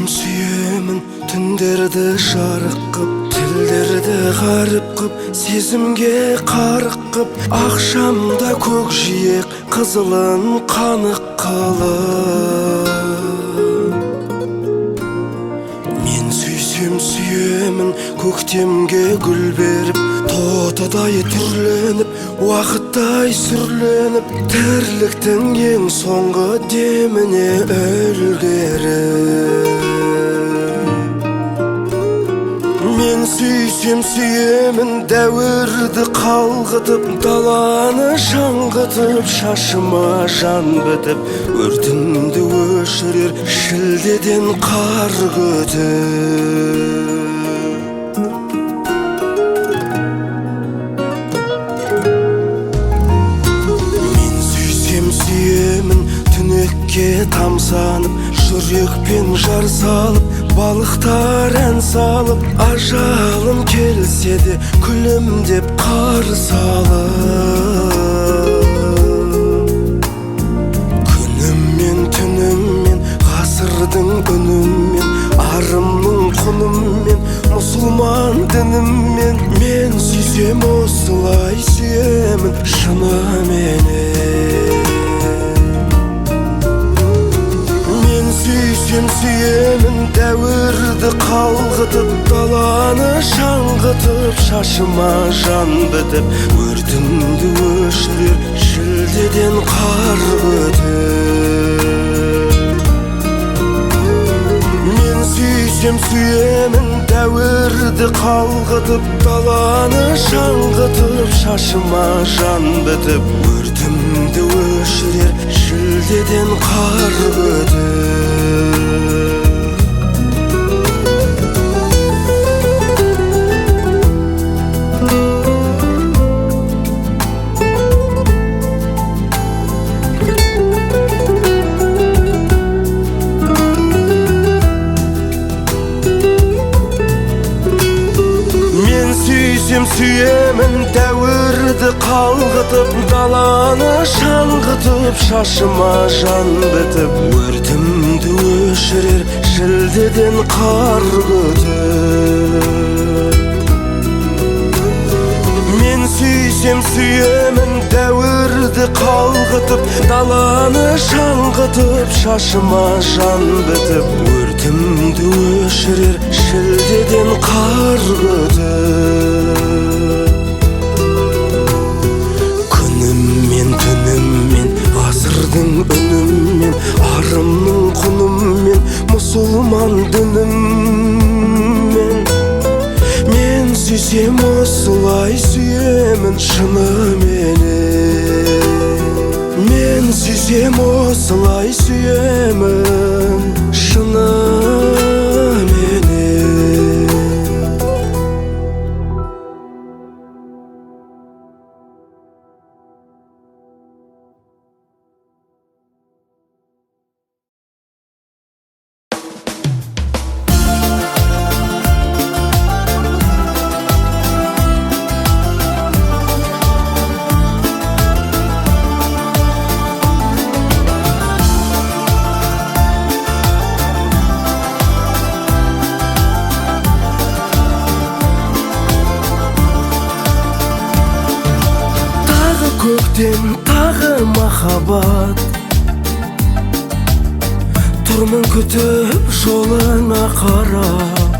сүйемін түндерді жарық қып, тілдерді ғаріп қып, сезімге қарық қып, ақшамда көкжиек қызылын қанық қылып. Мен сүйсем сүйемін көктемге гүл беріп, тотыдай түрленіп, уақыттай сүрленіп, тірліктің ең соңғы деміне үлгеріп. Мен сүйсем сүйемін дәуірді қалғытып, даланы жаңғытып, шашыма жан бітіп, өртімді өшірер шілдеден қар көтіп. Сүйемін түнекке тамсанып, жүрекпен жар салып, балықтар ән салып, ажалым келсе де күлімдеп қарсы алып. Күніммен түніммен, ғасырдың үніммен, арымның құныммен, мұсылман дініммен, мен сүйсем осылай сүйемін шыныменен. Сүйсем сүйемін дәуірді қалғытып, даланы жаңғытып, шашыма жан бітіп, өртімді өшірер шілдеден қар көтіп. Мен сүйсем сүйемін дәуірді қалғытып, даланы жаңғытып, шашыма жан бітіп, өртімді өшірер шілдеден қар көтіп. Сүйсем сүйемін дәуірді қалғытып, даланы жаңғытып, шашыма жан бітіп, өртімді өшірер шілдеден қар көтіп. Мен сүйсем сүйемін дәуірді қалғытып, даланы жаңғытып, шашыма жан бітіп, өртімді өшірер шілдеден қар көтіп. Күніммен түніммен, ғасырдың үніммен, арымның құныммен, мұсылман дініммен, мен сүйсем осылай сүйемін шыныменен. Мен сүйсем осылай сүйемін шыныменен. Көктем тағы махаббат, тұрмын күтіп жолыңа қарап.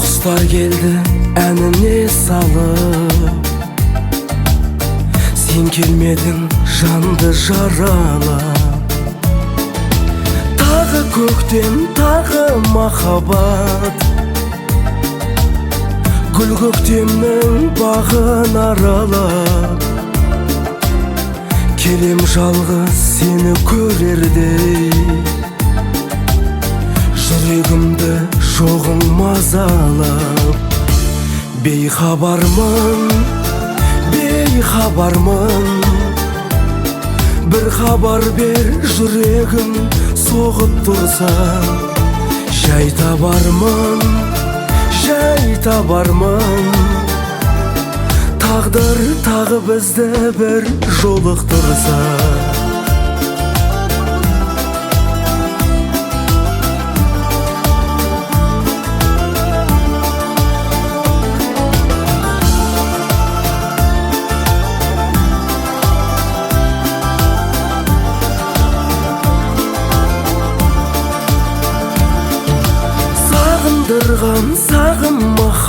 Құстар келді әніне салып, сен келмедің жанды жаралап. Тағы көктем тағы махаббат, гүл көктемнің бағын аралап, келем жалғыз сені көрердей, жүрегімді жоғың мазалап. Бейхабармын, бейхабармын, бір хабар бер жүрегім соғып тұрса. Жай табармын, жай табармын, тағдыр тағы бізді бір жолықтырса.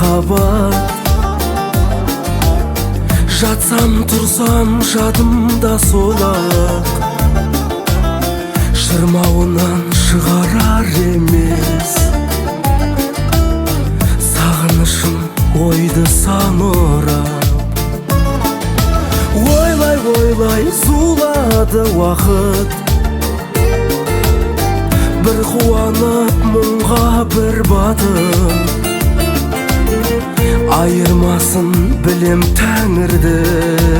бейхабат. Жатсам тұрсам жадымда сол-ақ, шырмауынан шығарар емес сағынышым ойды сан орап. Ойлай ойлай зулады уақыт, бір қуанып мұңға бір батып. Айырмасын білем Тәңірдің,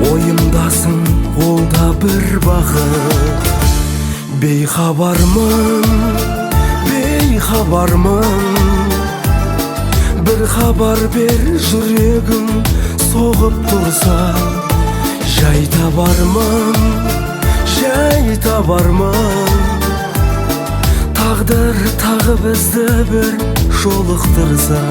ойымдасың ол да бір бақыт. Бейхабармын, бейхабармын, бір хабар бер жүрегім соғып тұрса. Жай табармын, жай табармын, тағдыр тағы бізді бір жолықтырса.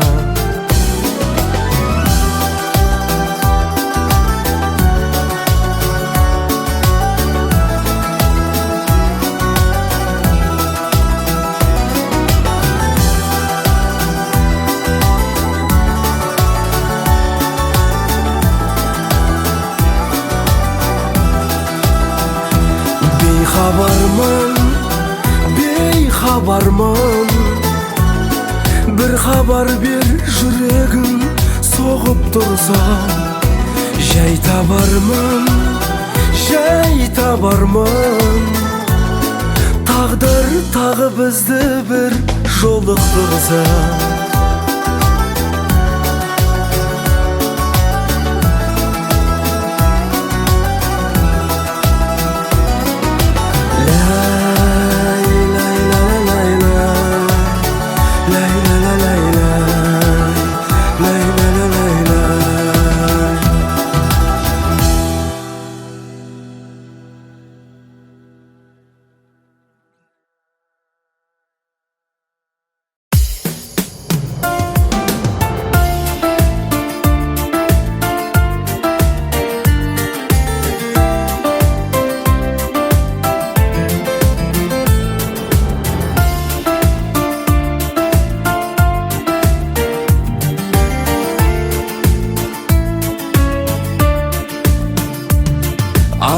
Бейхабармын, бейхабармын, бір хабар бер жүрегім соғып тұрса. Жай табармын, жай табармын, тағдыр тағы бізді бір жолықтырса.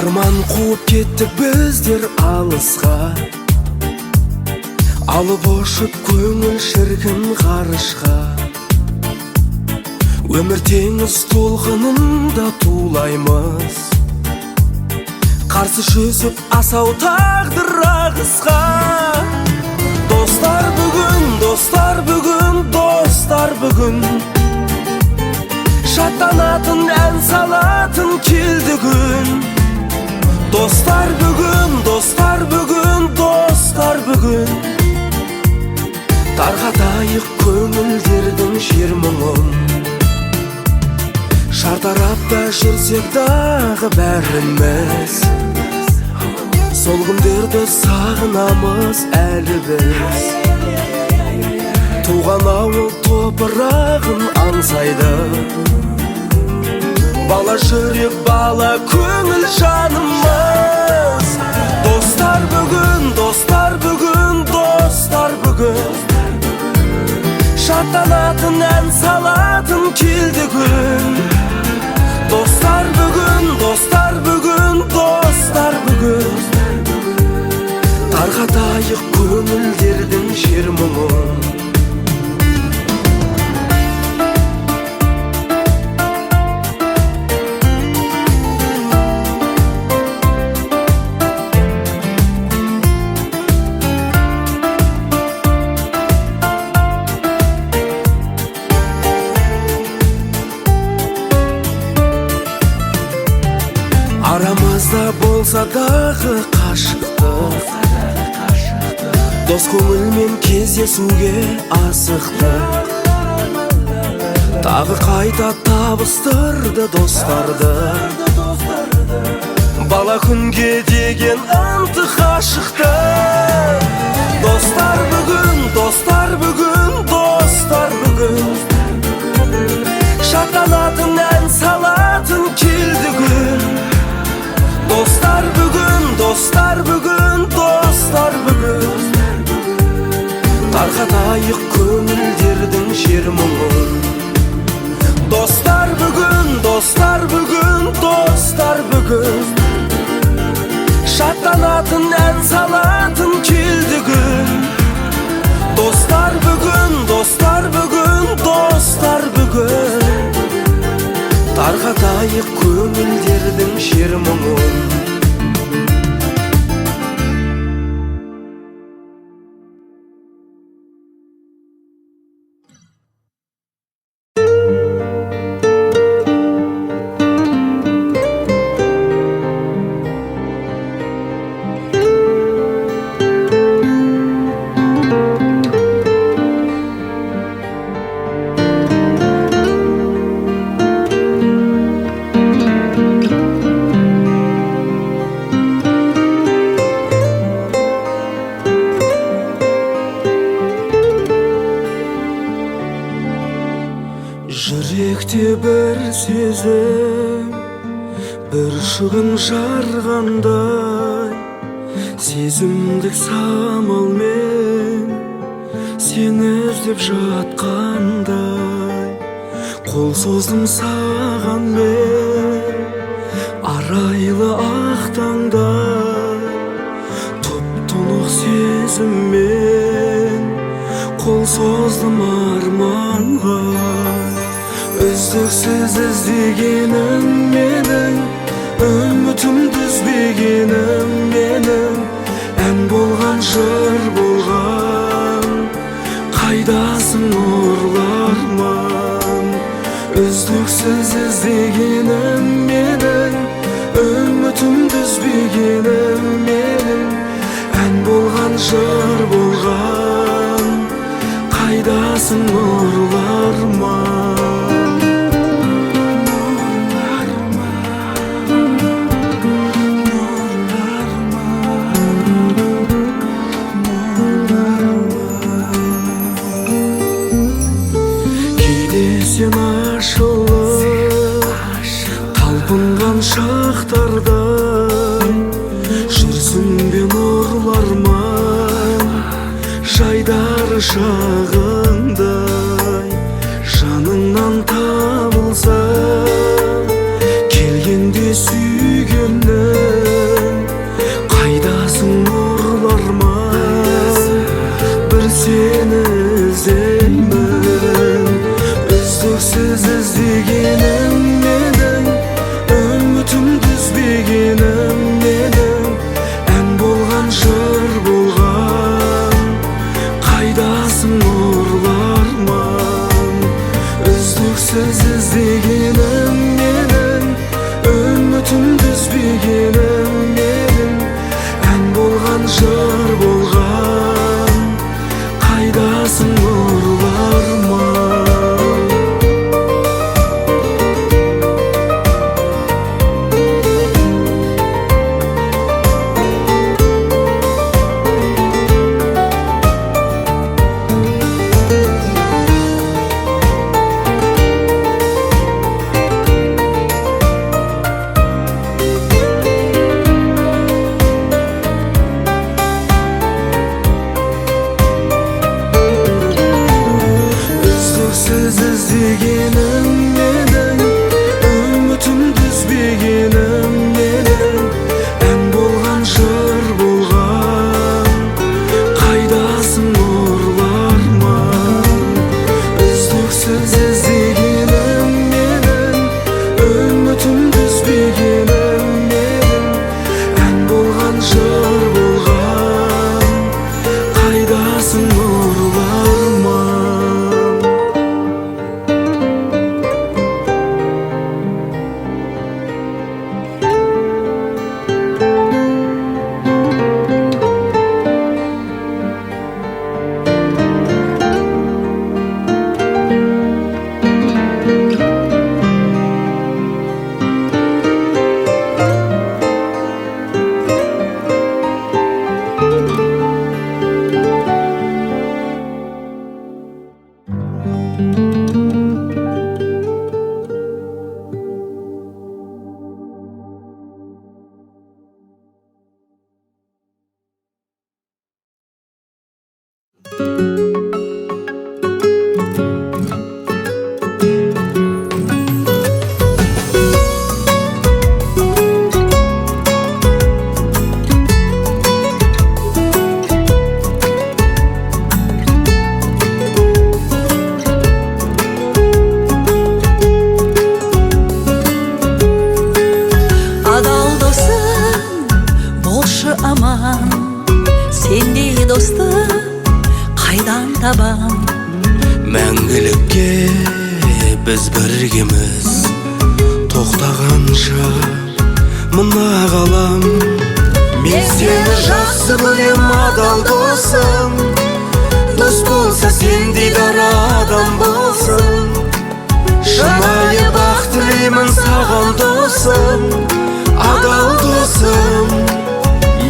Арман қуып кеттік біздер алысқа, алып ұшып көңіл шіркін ғарышқа. Өмір теңіз толқынында тулаймыз, қарсы жүзіп асау тағдыр ағысқа. Достар бүгін, достар бүгін, достар бүгін, шаттанатын ән салатын келді күн. Достар бүгін, достар бүгін, достар бүгін, тарқатайық көңілдердің жер мұңын. Шартарапта жүрсек дағы бәріміз, сол күндерді сағынамыз әлі біз. Туған ауыл топырағын аңсайды, бала жүрек, бала көңіл жанымыз. Достар бүгін, достар бүгін, достар бүгін, шаттанатын ән салатын келді күн. Достар бүгін, достар бүгін, достар бүгін, тарқатайық көңілдердің жер мұңын. Арамызда болса дағы қашықтық, дос көңілмен кездесуге асықтық. Тағы қайта табыстырды достарды, бала күнге деген ынтық ғашықтық. Достар бүгін, достар бүгін, достар бүгін, шаттанатын ән салатын келді күн. Dostlar bugün, dostlar bugün, dostlar bugün, tarqatayıq көңілдер салатын, ән салатын келді күн. Достар бүгін, достар бүгін, достар бүгін, тарқатайық көңілдердің шер мұңын. Жүректе бір сезім, бір шыбын жарғандай, сезімдік самалмен сені іздеп жатқандай. Қол создым саған мен арайлы ақ таңдай, тұп-тұнық сезіммен қол создым арманға. Үздіксіз іздегенім менің, үмітімді үзбегенім менің, ән болған жыр болған, қайдасың нұрлы арман. Үздіксіз іздегенім менің, үмітімді үзбегенім менің, ән болған жыр болған, қайдасың нұрлы арман. Сен ашылып талпынған шақтарда жүрсің бе нұрлы арман, жайдары шағыңдай жаныңнан табылса, келгенде сүйгенім, қайдасың нұрлы арман, бір сені іздеймін. Үздіксіз іздегенім менің, үмітімді үзбегенім менің, ән болған жыр болған, қайдасың нұрлы досты қайдан табам? Мәңгілікке біз біргеміз, тоқтағанша мына ғалам. Мен сені жақсы білем, адал досым. Дос болса сендей дара адам болсын. Шынайы бақ тілеймін саған досым, адал досым.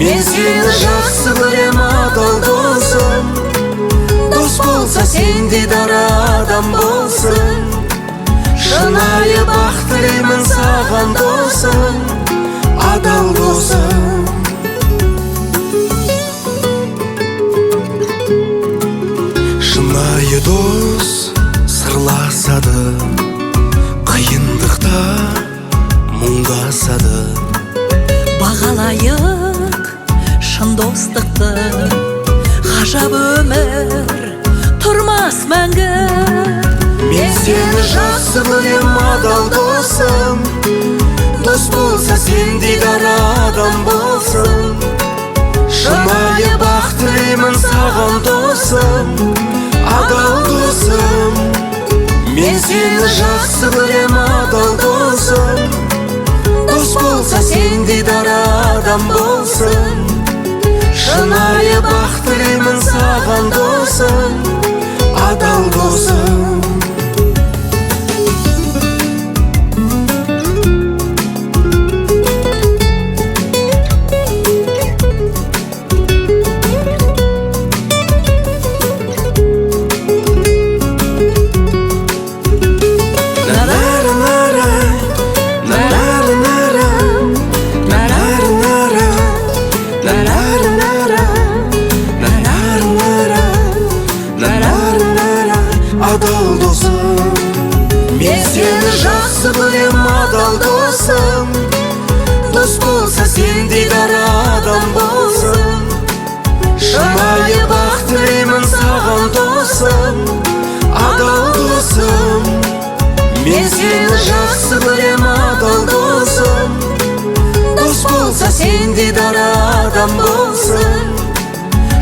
Мен сені жақсы білем, адал досым. Дос болса сендей дара адам болсын. Шынайы бақ тілеймін саған досым, адал досым. Шынайы дос сырласады, қиындықта мұңдасады. Бағалайық шын достықты, ғажап өмір тұрмас мәңгі. Мен сені жақсы білем, адал досым. Дос болса сендей дара адам болсын. Шынайы бақ тілеймін саған досым, адал досым. Мен сені жақсы білем, адал досым. Дос болса сендей дара адам болсын. Шынайы бақ тілеймін саған досым, адал досым. Адал досым, мен сені жақсы білем, адал досым. Дос болса сендей дара адам болсын. Шынайы бақ тілеймін саған досым, адал досым. Мен сені жақсы білем, адал досым. Дос болса сендей дара адам болсын.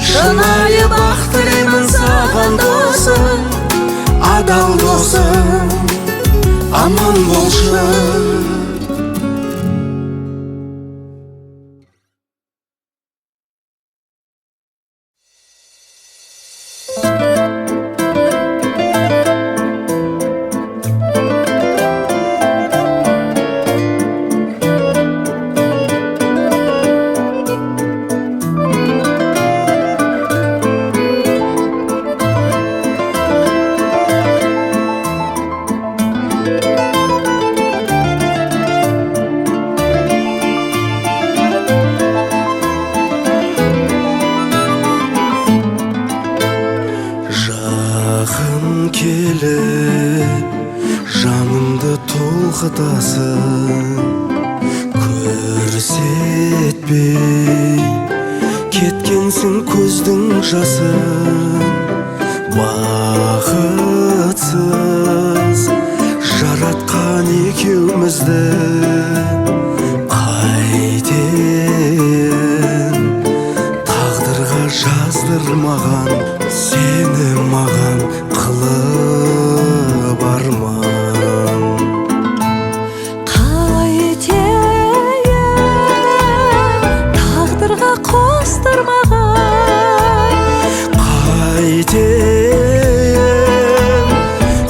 Шынайы бақ тілеймін саған досым, адал досым. Аман болшы. Келіп жанымды толқытасың, көрсетпей кеткенсің көздің жасын. Бақытсыз жаратқан екеумізді қайтейін, тағдырға жаздырмаған сені маған қылып арман. Қайтейін, тағдырға қостырмаған. Қайтейін,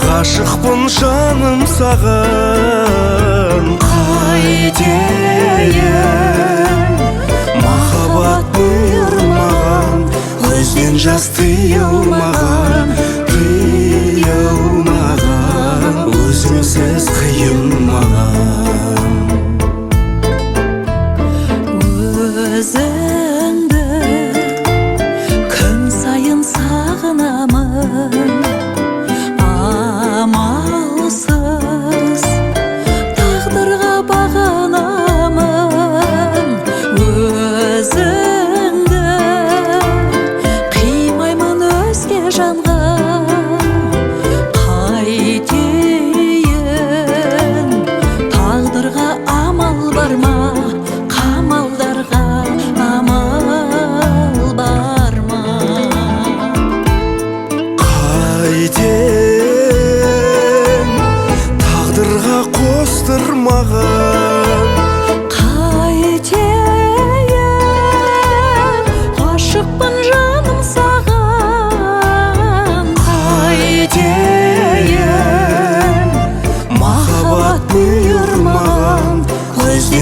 ғашықпын жаным саған. Қайтейін, махаббат бұйырмаған, көзден жас тыйылмаған, тыйылмаған, өзіңсіз қиын маған. Өзіңді күн сайын сағынамын, амалсыз тағдырға бағынамын. Өзіңді қимаймын өзге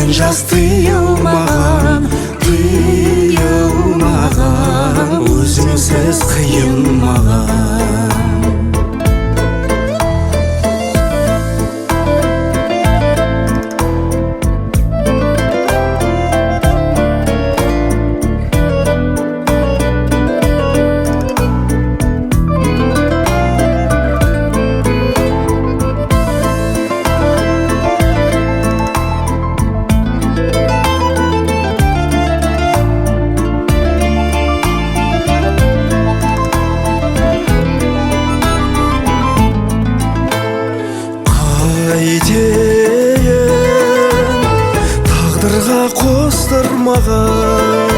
өткен жас тыйылмаған, өзіңсіз қиын маған. Қайтейін тағдырға қостырмаған,